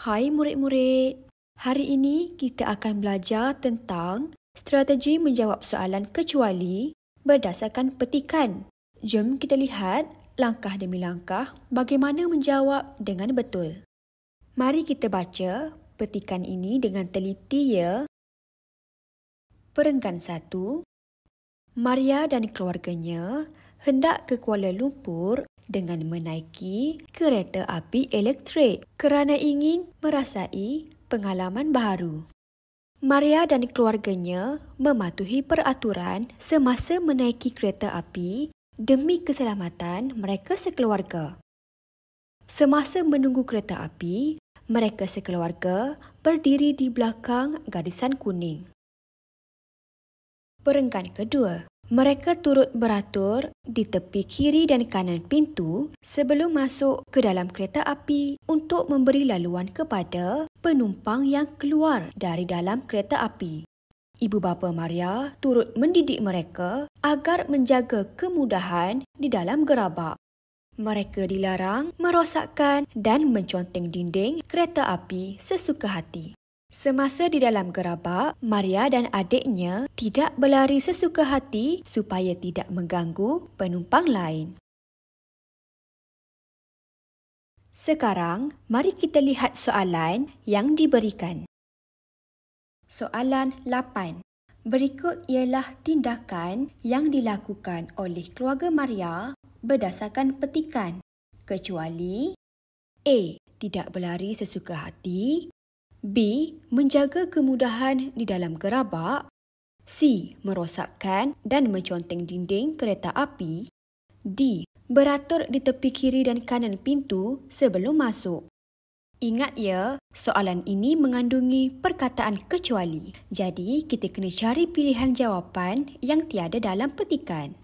Hai murid-murid, hari ini kita akan belajar tentang strategi menjawab soalan kecuali berdasarkan petikan. Jom kita lihat langkah demi langkah bagaimana menjawab dengan betul. Mari kita baca petikan ini dengan teliti ya. Perenggan 1. Maria dan keluarganya hendak ke Kuala Lumpur dengan menaiki kereta api elektrik kerana ingin merasai pengalaman baru. Maria dan keluarganya mematuhi peraturan semasa menaiki kereta api demi keselamatan mereka sekeluarga. Semasa menunggu kereta api, mereka sekeluarga berdiri di belakang garisan kuning. Perenggan 2. Mereka turut beratur di tepi kiri dan kanan pintu sebelum masuk ke dalam kereta api untuk memberi laluan kepada penumpang yang keluar dari dalam kereta api. Ibu bapa Maria turut mendidik mereka agar menjaga kemudahan di dalam gerabak. Mereka dilarang merosakkan dan menconteng dinding kereta api sesuka hati. Semasa di dalam gerabak, Maria dan adiknya tidak berlari sesuka hati supaya tidak mengganggu penumpang lain. Sekarang, mari kita lihat soalan yang diberikan. Soalan 8. Berikut ialah tindakan yang dilakukan oleh keluarga Maria berdasarkan petikan, kecuali A. Tidak berlari sesuka hati, B. Menjaga kemudahan di dalam gerabak, C. Merosakkan dan menconteng dinding kereta api, D. Beratur di tepi kiri dan kanan pintu sebelum masuk. Ingat ya, soalan ini mengandungi perkataan kecuali. Jadi, kita kena cari pilihan jawapan yang tiada dalam petikan.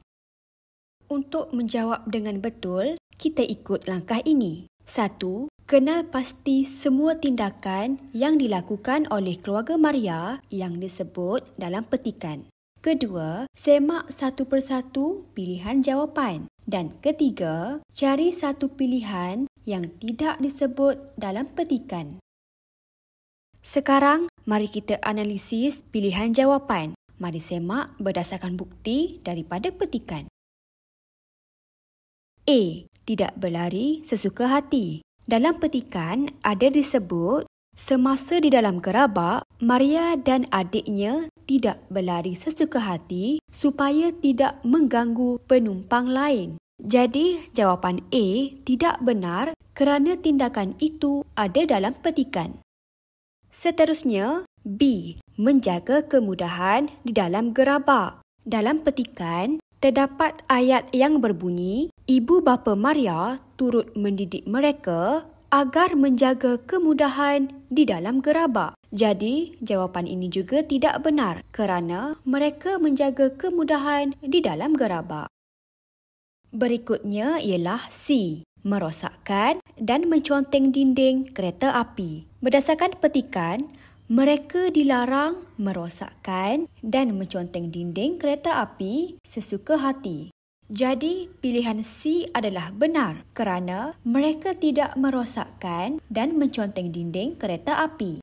Untuk menjawab dengan betul, kita ikut langkah ini. 1. Kenal pasti semua tindakan yang dilakukan oleh keluarga Maria yang disebut dalam petikan. Kedua, semak satu persatu pilihan jawapan. Dan ketiga, cari satu pilihan yang tidak disebut dalam petikan. Sekarang, mari kita analisis pilihan jawapan. Mari semak berdasarkan bukti daripada petikan. A. Tidak berlari sesuka hati. Dalam petikan ada disebut semasa di dalam gerabak, Maria dan adiknya tidak berlari sesuka hati supaya tidak mengganggu penumpang lain. Jadi, jawapan A tidak benar kerana tindakan itu ada dalam petikan. Seterusnya, B. Menjaga kemudahan di dalam gerabak. Dalam petikan, terdapat ayat yang berbunyi, ibu bapa Maria turut mendidik mereka agar menjaga kemudahan di dalam gerabak. Jadi, jawapan ini juga tidak benar kerana mereka menjaga kemudahan di dalam gerabak. Berikutnya ialah C. Merosakkan dan menconteng dinding kereta api. Berdasarkan petikan, mereka dilarang merosakkan dan menconteng dinding kereta api sesuka hati. Jadi, pilihan C adalah benar kerana mereka tidak merosakkan dan menconteng dinding kereta api.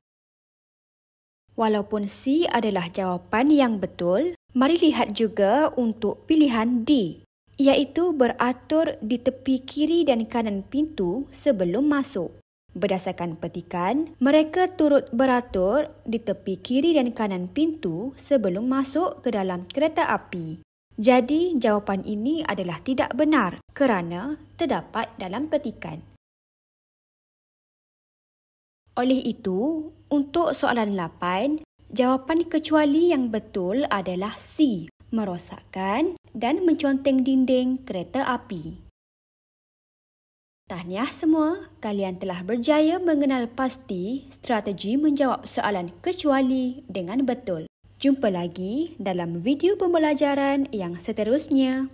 Walaupun C adalah jawapan yang betul, mari lihat juga untuk pilihan D, iaitu beratur di tepi kiri dan kanan pintu sebelum masuk. Berdasarkan petikan, mereka turut beratur di tepi kiri dan kanan pintu sebelum masuk ke dalam kereta api. Jadi, jawapan ini adalah tidak benar kerana terdapat dalam petikan. Oleh itu, untuk soalan 8, jawapan kecuali yang betul adalah C. Merosakkan dan menconteng dinding kereta api. Tahniah semua, kalian telah berjaya mengenal pasti strategi menjawab soalan kecuali dengan betul. Jumpa lagi dalam video pembelajaran yang seterusnya.